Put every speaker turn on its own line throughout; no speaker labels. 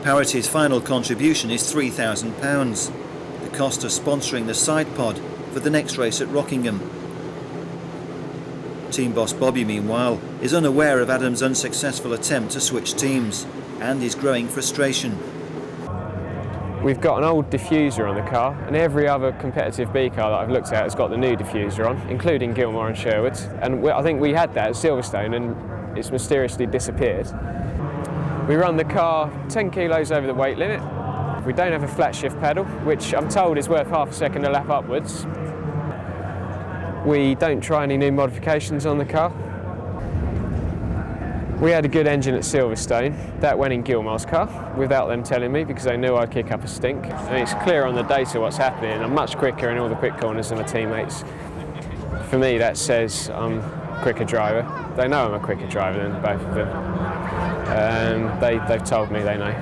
Parity's final contribution is £3,000, the cost of sponsoring the side pod for the next race at Rockingham. Team boss Bobby, meanwhile, is unaware of Adam's unsuccessful attempt to switch teams and his growing frustration.
We've got an old diffuser on the car, and every other competitive B car that I've looked at has got the new diffuser on, including Gilmore and Sherwood. And I think we had that at Silverstone and it's mysteriously disappeared. We run the car 10 kilos over the weight limit. We don't have a flat shift pedal, which I'm told is worth half a second a lap upwards. We don't try any new modifications on the car. We had a good engine at Silverstone. That went in Gilmore's car without them telling me, because they knew I'd kick up a stink. And it's clear on the data what's happening. I'm much quicker in all the quick corners than my teammates. For me, that says I'm a quicker driver. They know I'm a quicker driver than both of them. They've told me they know.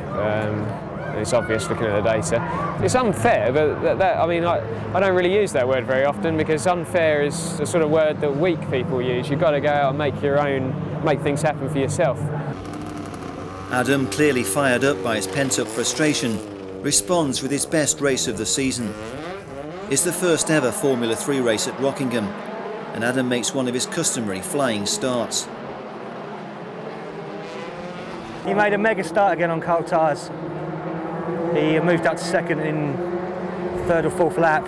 It's obvious looking at the data. It's unfair, but I don't really use that word very often, because unfair is the sort of word that weak people use. You've got to go out and make things happen for yourself.
Adam, clearly fired up by his pent-up frustration, responds with his best race of the season. It's the first ever Formula 3 race at Rockingham, and Adam makes one of his customary flying starts.
He made a mega start again on cold tyres. He moved up to second in third or fourth lap,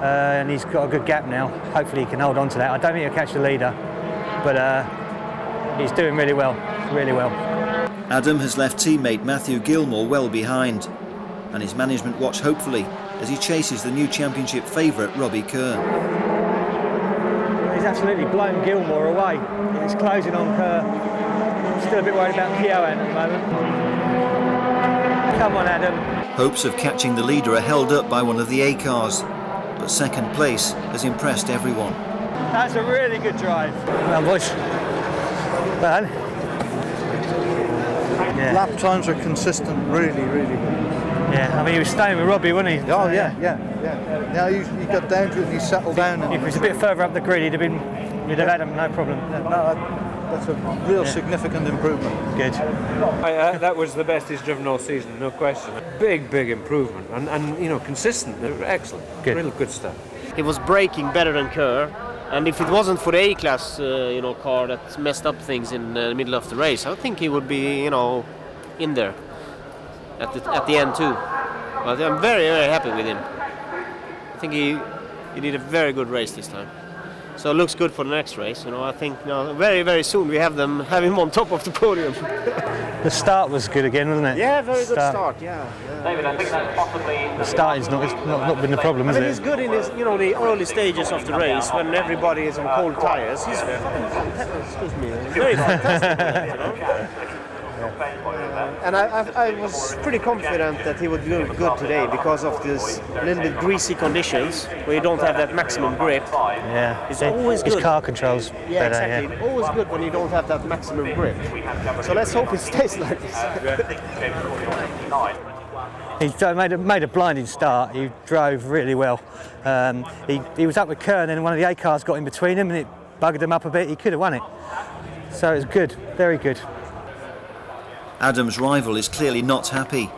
and he's got a good gap now. Hopefully he can hold on to that. I don't think he'll catch the leader, but he's doing really well, really well.
Adam has left teammate Matthew Gilmore well behind, and his management watch hopefully as he chases the new championship favourite Robbie Kerr.
He's absolutely blown Gilmore away. He's closing on Kerr. Still a bit worried about Keown at the moment. Come on, Adam.
Hopes of catching the leader are held up by one of the A cars, but second place has impressed everyone.
That's a really good drive. Well, boys. Well, yeah.
Lap times are consistent, really, really good.
Yeah, I mean, he was staying with Robbie, wasn't he?
Oh, yeah. Now he got down to it and he settled down.
If he was a bit further up the grid, you'd have had him, no problem.
That's a real significant improvement.
Good.
That was the best he's driven all season, no question. Big improvement, and consistent, excellent.
Good.
Real good stuff.
He was braking better than Kerr, and if it wasn't for the A-class car that messed up things in the middle of the race, I think he would be in there at the end too. But I'm very happy with him. I think he did a very good race this time. So it looks good for the next race. I think very soon we have him on top of the podium.
The start was good again, wasn't it?
Yeah, very good start. Yeah.
David, I think that's possibly
the start is not been the problem, is it?
He's good in his, the early stages of the race when everybody is on cold tires. He's very fantastic. And I was pretty confident that he would do good today because of this little bit greasy conditions where you don't have that maximum grip.
Yeah,
it's always good.
His car controls better.
Exactly.
Yeah.
Always good when you don't have that maximum grip. So let's hope it stays like this.
He made a blinding start. He drove really well. He was up with Kerr, and then one of the A cars got in between him, and it buggered him up a bit. He could have won it. So it was good, very good.
Adam's rival is clearly not happy.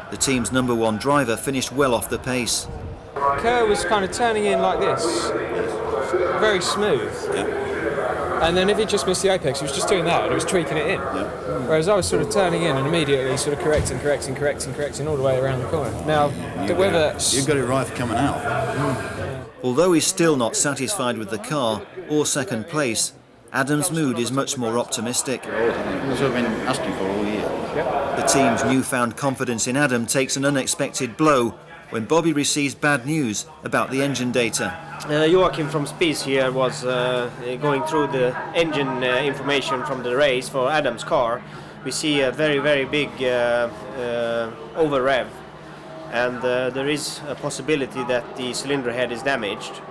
The team's number one driver finished well off the pace.
Kerr was kind of turning in like this, very smooth. Yeah. And then if he just missed the apex, he was just doing that and he was tweaking it in. Yeah. Whereas I was sort of turning in and immediately sort of correcting all the way around the corner. Now, whether
you've got it right for coming out.
Although he's still not satisfied with the car or second place, Adam's mood is much more optimistic.
That's what I've been asking for all year.
The team's newfound confidence in Adam takes an unexpected blow when Bobby receives bad news about the engine data.
Joachim from Spies here was going through the engine information from the race for Adam's car. We see a very big over rev, and there is a possibility that the cylinder head is damaged.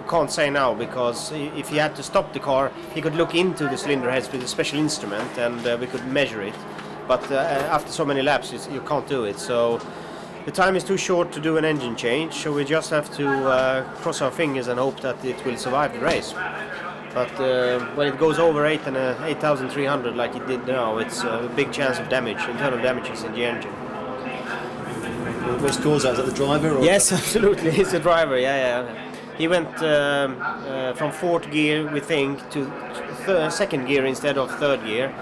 Can't say now, because if he had to stop the car, he could look into the cylinder heads with a special instrument and we could measure it. But after so many laps, you can't do it. So the time is too short to do an engine change. So we just have to cross our fingers and hope that it will survive the race. But when it goes over 8,300 like it did now, it's a big chance of damage, internal damages in the engine.
What's caused that? Is that the driver? Or?
Yes, absolutely, it's the driver, yeah. He went from fourth gear, we think, to second gear instead of third gear,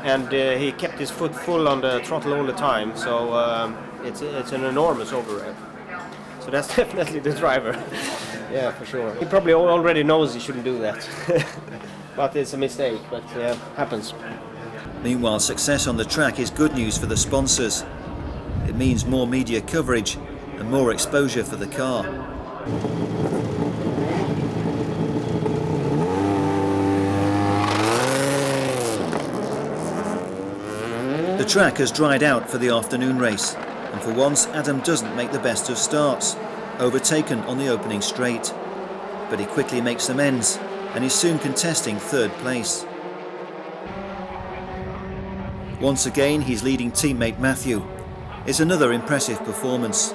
and he kept his foot full on the throttle all the time, so it's an enormous overrev. So that's definitely the driver. Yeah, for sure. He probably already knows he shouldn't do that. But it's a mistake, but happens.
Meanwhile, success on the track is good news for the sponsors. It means more media coverage and more exposure for the car. The track has dried out for the afternoon race, and for once Adam doesn't make the best of starts, overtaken on the opening straight. But he quickly makes amends and is soon contesting third place. Once again he's leading teammate Matthew. It's another impressive performance.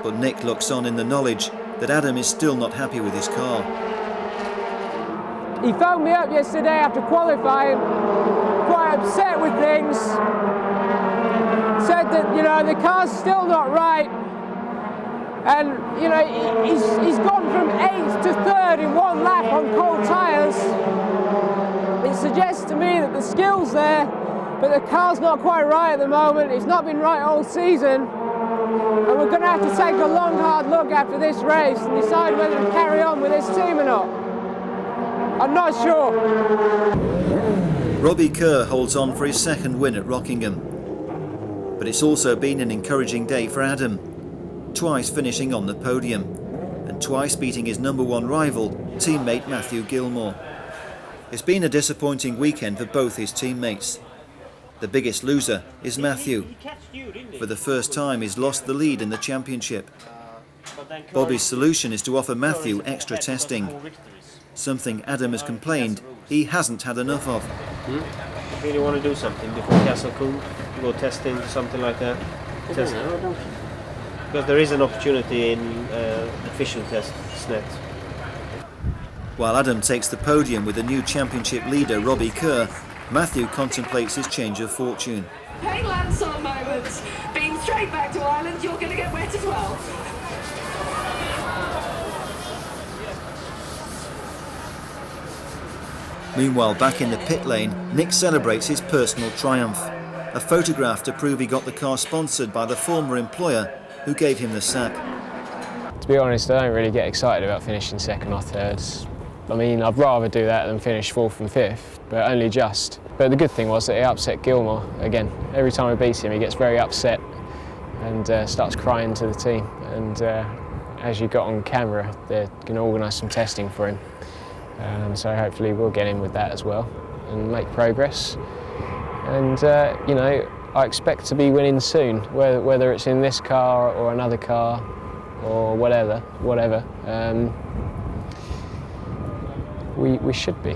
But Nick looks on in the knowledge that Adam is still not happy with his car.
He phoned me up yesterday after qualifying, quite upset with things. Said that, the car's still not right. And, he's gone from 8th to 3rd in one lap on cold tyres. It suggests to me that the skill's there, but the car's not quite right at the moment. It's not been right all season. And we're going to have to take a long, hard look after this race and decide whether to carry on with this team or not. I'm not sure.
Robbie Kerr holds on for his second win at Rockingham. But it's also been an encouraging day for Adam, twice finishing on the podium and twice beating his number one rival, teammate Matthew Gilmore. It's been a disappointing weekend for both his teammates. The biggest loser is Matthew. For the first time he's lost the lead in the championship. Bobby's solution is to offer Matthew extra testing, something Adam has complained he hasn't had enough of.
You really want to do something before Castle Cool? Go testing, something like that? Test. Because there is an opportunity in official testnet.
While Adam takes the podium with the new championship leader Robbie Kerr, Matthew contemplates his change of fortune.
Hey, landslide moments. Being straight back to Ireland, you're going to get wet as well.
Meanwhile, back in the pit lane, Nick celebrates his personal triumph. A photograph to prove he got the car sponsored by the former employer who gave him the sack.
To be honest, I don't really get excited about finishing second or third. I mean, I'd rather do that than finish fourth and fifth, but only just. But the good thing was that he upset Gilmore again. Every time I beat him, he gets very upset and starts crying to the team. And as you got on camera, they're going to organise some testing for him. So hopefully we'll get in with that as well and make progress. And I expect to be winning soon, whether it's in this car or another car or whatever. We should be.